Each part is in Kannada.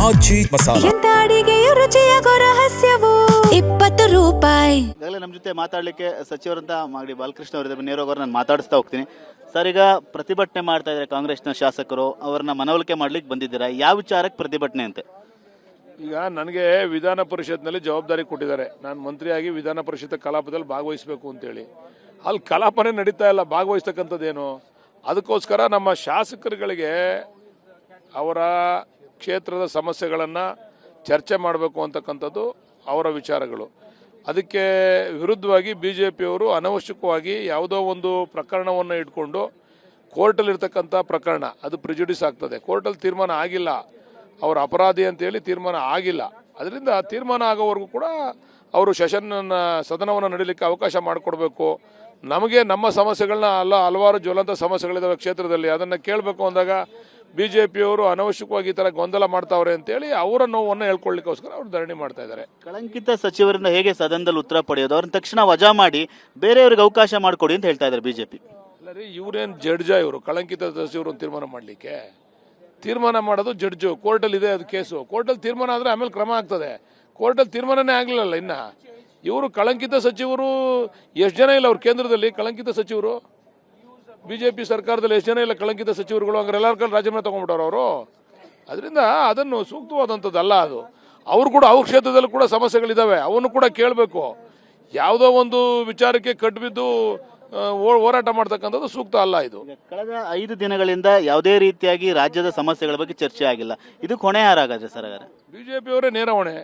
ಆಚಿ ಮಸಾಲ. ಎಂತ ಅಡಿಗೆಯ ರುಚಿಯಾಗೋ ರಹಸ್ಯವು 20 ರೂಪಾಯಿ. ಈಗಾಗಲೇ ನಮ್ಮ ಜೊತೆ ಮಾತಾಡಲಿಕ್ಕೆ ಸಚಿವರಂತ ಮಾಗಡಿ ಬಾಲಕೃಷ್ಣ ಅವರಿದ್ದಾರೆ. ನೇರವಾಗಿ ನಾನು ಮಾತಾಡಿಸ್ತಾ ಹೋಗ್ತೀನಿ. ಸರ್, ಈಗ ಪ್ರತಿಭಟನೆ ಮಾಡ್ತಾ ಇದ್ದಾರೆ ಕಾಂಗ್ರೆಸ್ನ ಶಾಸಕರು, ಅವರನ್ನ ಮನವೊಲಿಕೆ ಮಾಡ್ಲಿಕ್ಕೆ ಬಂದಿದ್ದೀರಾ. ಯಾವ ವಿಚಾರಕ್ಕೆ ಪ್ರತಿಭಟನೆ ಅಂತೆ? ಈಗ ನನಗೆ ವಿಧಾನ ಪರಿಷತ್ನಲ್ಲಿ ಜವಾಬ್ದಾರಿ ಕೊಟ್ಟಿದ್ದಾರೆ. ನಾನು ಮಂತ್ರಿಯಾಗಿ ವಿಧಾನ ಪರಿಷತ್ ಕಲಾಪದಲ್ಲಿ ಭಾಗವಹಿಸಬೇಕು ಅಂತೇಳಿ. ಅಲ್ಲಿ ಕಲಾಪನೇ ನಡೀತಾ ಇಲ್ಲ, ಭಾಗವಹಿಸ್ತಕ್ಕಂಥದ್ದೇನು? ಅದಕ್ಕೋಸ್ಕರ ನಮ್ಮ ಶಾಸಕರುಗಳಿಗೆ ಅವರ ಕ್ಷೇತ್ರದ ಸಮಸ್ಯೆಗಳನ್ನು ಚರ್ಚೆ ಮಾಡಬೇಕು ಅಂತಕ್ಕಂಥದ್ದು ಅವರ ವಿಚಾರಗಳು. ಅದಕ್ಕೆ ವಿರುದ್ಧವಾಗಿ BJPಯವರು ಅನವಶ್ಯಕವಾಗಿ ಯಾವುದೋ ಒಂದು ಪ್ರಕರಣವನ್ನು ಇಟ್ಕೊಂಡು ಕೋರ್ಟಲ್ಲಿರ್ತಕ್ಕಂಥ ಪ್ರಕರಣ ಅದು ಪ್ರಿಜುಡಿಸ್ ಆಗ್ತದೆ. ಕೋರ್ಟಲ್ಲಿ ತೀರ್ಮಾನ ಆಗಿಲ್ಲ, ಅವರು ಅಪರಾಧಿ ಅಂತೇಳಿ ತೀರ್ಮಾನ ಆಗಿಲ್ಲ. ಅದರಿಂದ ತೀರ್ಮಾನ ಆಗೋವರೆಗೂ ಕೂಡ ಅವರು ಸದನವನ್ನು ನಡೀಲಿಕ್ಕೆ ಅವಕಾಶ ಮಾಡಿಕೊಡ್ಬೇಕು. ನಮಗೆ ನಮ್ಮ ಸಮಸ್ಯೆಗಳನ್ನ ಹಲವಾರು ಜ್ವಲಂತ ಸಮಸ್ಯೆಗಳಿದ್ದಾವೆ ಕ್ಷೇತ್ರದಲ್ಲಿ, ಅದನ್ನು ಕೇಳಬೇಕು ಅಂದಾಗ BJPಯವರು ಅನವಶ್ಯಕವಾಗಿ ಈ ಥರ ಗೊಂದಲ ಮಾಡ್ತಾವ್ರೆ ಅಂತೇಳಿ ಅವರ ನೋವನ್ನು ಹೇಳ್ಕೊಳ್ಳಿಕ್ಕೋಸ್ಕರ ಅವರು ಧರಣಿ ಮಾಡ್ತಾ ಇದ್ದಾರೆ. ಕಳಂಕಿತ ಸಚಿವರಿಂದ ಹೇಗೆ ಸದನದಲ್ಲಿ ಉತ್ತರ ಪಡೆಯೋದು? ಅವ್ರನ್ನ ತಕ್ಷಣ ವಜಾ ಮಾಡಿ ಬೇರೆಯವ್ರಿಗೆ ಅವಕಾಶ ಮಾಡಿಕೊಡಿ ಅಂತ ಹೇಳ್ತಾ ಇದ್ದಾರೆ BJP. ಅಲ್ಲ ರೀ, ಇವರೇನು ಜಡ್ಜ? ಇವರು ಕಳಂಕಿತ ಸಚಿವರು ತೀರ್ಮಾನ ಮಾಡಲಿಕ್ಕೆ? ತೀರ್ಮಾನ ಮಾಡೋದು ಜಡ್ಜು. ಕೋರ್ಟಲ್ಲಿ ಇದೆ ಅದು ಕೇಸು. ಕೋರ್ಟಲ್ಲಿ ತೀರ್ಮಾನ ಆದರೆ ಆಮೇಲೆ ಕ್ರಮ ಆಗ್ತದೆ. ಕೋರ್ಟಲ್ಲಿ ತೀರ್ಮಾನನೇ ಆಗಲಿಲ್ಲ ಇನ್ನು. ಇವರು ಕಳಂಕಿತ ಸಚಿವರು ಎಷ್ಟು ಜನ ಇಲ್ಲ ಅವ್ರ ಕೇಂದ್ರದಲ್ಲಿ ಕಳಂಕಿತ ಸಚಿವರು? BJP ಸರ್ಕಾರದಲ್ಲಿ ಎಷ್ಟು ಜನ ಇಲ್ಲ ಕಳಂಕಿತ ಸಚಿವರುಗಳು? ಹಂಗಾರೆ ಎಲ್ಲರ ಕಡೆ ರಾಜೀನಾಮೆ ತೊಗೊಂಡ್ಬಿಟ್ಟವ್ರು ಅವರು. ಅದರಿಂದ ಅದನ್ನು ಸೂಕ್ತವಾದಂಥದ್ದಲ್ಲ ಅದು. ಅವರು ಕೂಡ ಅವ್ರ ಕ್ಷೇತ್ರದಲ್ಲಿ ಕೂಡ ಸಮಸ್ಯೆಗಳಿದ್ದಾವೆ, ಅವನ್ನು ಕೂಡ ಕೇಳಬೇಕು. ಯಾವುದೋ ಒಂದು ವಿಚಾರಕ್ಕೆ ಕಟ್ಟಿಬಿದ್ದು ಹೋರಾಟ ಮಾಡ್ತಕ್ಕಂಥದ್ದು ಸೂಕ್ತ ಅಲ್ಲ. ಇದು ಕಳೆದ 5 ದಿನಗಳಿಂದ ಯಾವುದೇ ರೀತಿಯಾಗಿ ರಾಜ್ಯದ ಸಮಸ್ಯೆಗಳ ಬಗ್ಗೆ ಚರ್ಚೆ ಆಗಿಲ್ಲ. ಇದು ಕೊನೆ ಯಾರಾಗತ್ತೆ ಸರ್? ಹಾಗಾದ್ರೆ BJPಯವರೇ ನೇರ ಹೊಣೆ.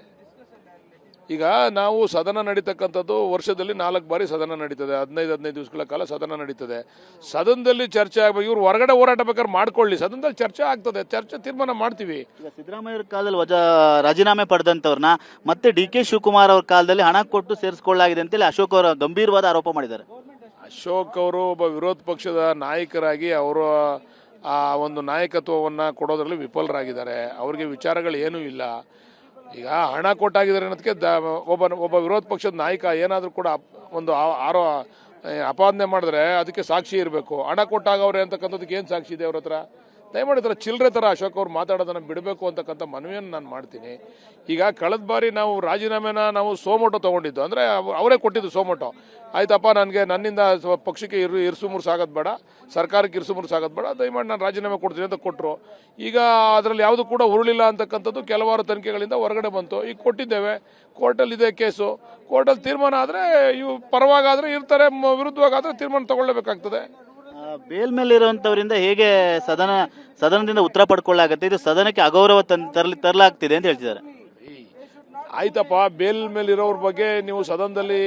ಈಗ ನಾವು ಸದನ ನಡೀತಕ್ಕಂಥದ್ದು ವರ್ಷದಲ್ಲಿ 4 ಬಾರಿ ಸದನ ನಡೀತದೆ. 15 ದಿವಸಗಳ ಕಾಲ ಸದನ ನಡೀತದೆ. ಸದನದಲ್ಲಿ ಚರ್ಚೆ ಆಗಬೇಕು. ಇವ್ರು ಹೊರಗಡೆ ಹೋರಾಟ ಬೇಕಾದ್ರೆ ಮಾಡ್ಕೊಳ್ಳಿ, ಸದನದಲ್ಲಿ ಚರ್ಚೆ ಆಗ್ತದೆ, ಚರ್ಚೆ ತೀರ್ಮಾನ ಮಾಡ್ತೀವಿ. ಈಗ ಸಿದ್ದರಾಮಯ್ಯ ಕಾಲದಲ್ಲಿ ರಾಜೀನಾಮೆ ಪಡೆದಂಥವ್ರನ್ನ ಮತ್ತೆ DK ಶಿವಕುಮಾರ್ ಅವ್ರ ಕಾಲದಲ್ಲಿ ಹಣ ಕೊಟ್ಟು ಸೇರಿಸಿಕೊಳ್ಳಲಾಗಿದೆ ಅಂತೇಳಿ ಅಶೋಕ್ ಅವರು ಗಂಭೀರವಾದ ಆರೋಪ ಮಾಡಿದ್ದಾರೆ. ಅಶೋಕ್ ಅವರು ಒಬ್ಬ ವಿರೋಧ ಪಕ್ಷದ ನಾಯಕರಾಗಿ ಅವರು ಆ ಒಂದು ನಾಯಕತ್ವವನ್ನು ಕೊಡೋದ್ರಲ್ಲಿ ವಿಫಲರಾಗಿದ್ದಾರೆ. ಅವ್ರಿಗೆ ವಿಚಾರಗಳು ಏನೂ ಇಲ್ಲ. ಈಗ ಹಣ ಕೊಟ್ಟಾಗಿದ್ದಾರೆ ಅನ್ನೋದಕ್ಕೆ ಒಬ್ಬ ವಿರೋಧ ಪಕ್ಷದ ನಾಯಕ ಏನಾದರೂ ಕೂಡ ಒಂದು ಅಪಾದನೆ ಮಾಡಿದ್ರೆ ಅದಕ್ಕೆ ಸಾಕ್ಷಿ ಇರಬೇಕು. ಹಣ ಕೊಟ್ಟಾಗವ್ರೆ ಅಂತಕ್ಕಂಥದ್ದಕ್ಕೆ ಏನು ಸಾಕ್ಷಿ ಇದೆ ಅವ್ರ ಹತ್ರ? ದಯಮಾಡಿ ಥರ ಚಿಲ್ಲರೆ ಥರ ಅಶೋಕ್ ಅವ್ರು ಮಾತಾಡೋದನ್ನು ಬಿಡಬೇಕು ಅಂತಕ್ಕಂಥ ಮನವಿಯನ್ನು ನಾನು ಮಾಡ್ತೀನಿ. ಈಗ ಕಳೆದ ಬಾರಿ ನಾವು ರಾಜೀನಾಮೆನ ನಾವು ಸೋಮೋಟೋ ತೊಗೊಂಡಿದ್ದು, ಅಂದರೆ ಅವರೇ ಕೊಟ್ಟಿದ್ದು ಸೋಮೋಟೋ. ಆಯ್ತಪ್ಪ, ನನಗೆ ನನ್ನಿಂದ ಪಕ್ಷಕ್ಕೆ ಇರ್ಸು ಮುರ್ಸು ಆಗೋದು ಬೇಡ, ಸರ್ಕಾರಕ್ಕೆ ಇರ್ಸು ಮುರ್ಸು ಆಗೋದು ಬೇಡ, ದಯಮಾಡಿ ನಾನು ರಾಜೀನಾಮೆ ಕೊಡ್ತೀನಿ ಅಂತ ಕೊಟ್ಟರು. ಈಗ ಅದರಲ್ಲಿ ಯಾವುದು ಕೂಡ ಉರುಳಿಲ್ಲ ಅಂತಕ್ಕಂಥದ್ದು ಕೆಲವಾರು ತನಿಖೆಗಳಿಂದ ಹೊರಗಡೆ ಬಂತು. ಈಗ ಕೊಟ್ಟಿದ್ದೇವೆ, ಕೋರ್ಟಲ್ಲಿ ಇದೆ ಕೇಸು. ಕೋರ್ಟಲ್ಲಿ ತೀರ್ಮಾನ ಆದರೆ ಇವು ಪರವಾಗಾದರೆ ಇರ್ತಾರೆ, ವಿರುದ್ಧವಾಗಾದರೆ ತೀರ್ಮಾನ ತಗೊಳ್ಳೇಬೇಕಾಗ್ತದೆ. ಬೇಲ್ ಮೇಲೆ ಇರುವಂತವರಿಂದ ಹೇಗೆ ಸದನದಿಂದ ಉತ್ತರ ಪಡ್ಕೊಳ್ಳಾಗತ್ತೆ? ಇದು ಸದನಕ್ಕೆ ಅಗೌರವ ತರಲಾಗ್ತಿದೆ ಅಂತ ಹೇಳ್ತಿದ್ದಾರೆ. ಆಯ್ತಪ್ಪ, ಬೇಲ್ ಮೇಲೆ ಇರೋರ ಬಗ್ಗೆ ನೀವು ಸದನದಲ್ಲಿ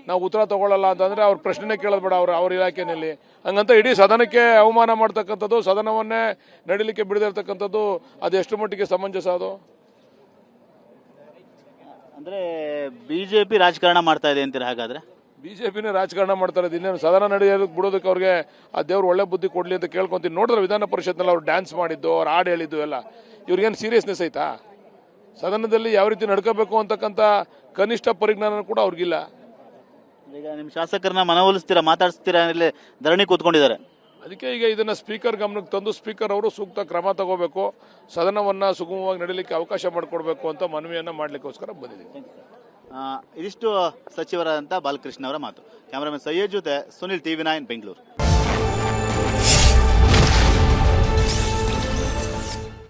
ನಾವು ಉತ್ತರ ತಗೊಳ್ಳಲ್ಲ ಅಂತಂದ್ರೆ ಅವ್ರ ಪ್ರಶ್ನೆ ಕೇಳೋದು ಬೇಡ ಅವ್ರ ಇಲಾಖೆಯಲ್ಲಿ. ಹಂಗಂತ ಇಡೀ ಸದನಕ್ಕೆ ಅವಮಾನ ಮಾಡ್ತಕ್ಕಂಥದ್ದು, ಸದನವನ್ನೇ ನಡೀಲಿಕ್ಕೆ ಬಿಡದಿರ್ತಕ್ಕಂಥದ್ದು ಅದು ಎಷ್ಟು ಮಟ್ಟಿಗೆ ಸಮಂಜಸ? ಅದು ಅಂದ್ರೆ BJP ರಾಜಕಾರಣ ಮಾಡ್ತಾ ಇದೆ ಅಂತೀರ ಹಾಗಾದ್ರೆ? BJPನೇ ರಾಜಕಾರಣ ಮಾಡ್ತಾರೆ. ಇನ್ನೇನು ಸದನ ನಡೆಯೋದಕ್ಕೆ ಬಿಡೋದಕ್ಕೆ ಅವ್ರಿಗೆ ಆ ದೇವ್ರು ಒಳ್ಳೆ ಬುದ್ಧಿ ಕೊಡಲಿ ಅಂತ ಕೇಳ್ಕೊಂತೀನಿ. ನೋಡಿದ್ರೆ ವಿಧಾನ ಪರಿಷತ್ನಲ್ಲಿ ಅವ್ರು ಡ್ಯಾನ್ಸ್ ಮಾಡಿದ್ದು, ಅವ್ರು ಹಾಡು ಹೇಳಿದ್ದು ಎಲ್ಲ, ಇವ್ರಿಗೇನು ಸೀರಿಯಸ್ನೆಸ್ ಐತಾ? ಸದನದಲ್ಲಿ ಯಾವ ರೀತಿ ನಡ್ಕೋಬೇಕು ಅಂತಕ್ಕಂಥ ಕನಿಷ್ಠ ಪರಿಜ್ಞಾನ ಕೂಡ ಅವ್ರಿಗಿಲ್ಲ. ಈಗ ನಿಮ್ಮ ಶಾಸಕರನ್ನ ಮನವೊಲಿಸ್ತೀರಾ, ಮಾತಾಡಿಸ್ತೀರಾ? ಇಲ್ಲಿ ಧರಣಿ ಕೂತ್ಕೊಂಡಿದ್ದಾರೆ. ಅದಕ್ಕೆ ಈಗ ಇದನ್ನು ಸ್ಪೀಕರ್ ಗಮನಕ್ಕೆ ತಂದು ಸ್ಪೀಕರ್ ಅವರು ಸೂಕ್ತ ಕ್ರಮ ತಗೋಬೇಕು, ಸದನವನ್ನು ಸುಗಮವಾಗಿ ನಡೀಲಿಕ್ಕೆ ಅವಕಾಶ ಮಾಡಿಕೊಡ್ಬೇಕು ಅಂತ ಮನವಿಯನ್ನು ಮಾಡಲಿಕ್ಕೋಸ್ಕರ ಬಂದಿದ್ದೀವಿ. ಇದಿಷ್ಟು ಸಚಿವರಾದಂಥ ಬಾಲಕೃಷ್ಣ ಅವರ ಮಾತು. ಕ್ಯಾಮರಾಮನ್ ಸಯ್ಯದ್ ಜೊತೆ ಸುನಿಲ್, TV9 ಬೆಂಗಳೂರು.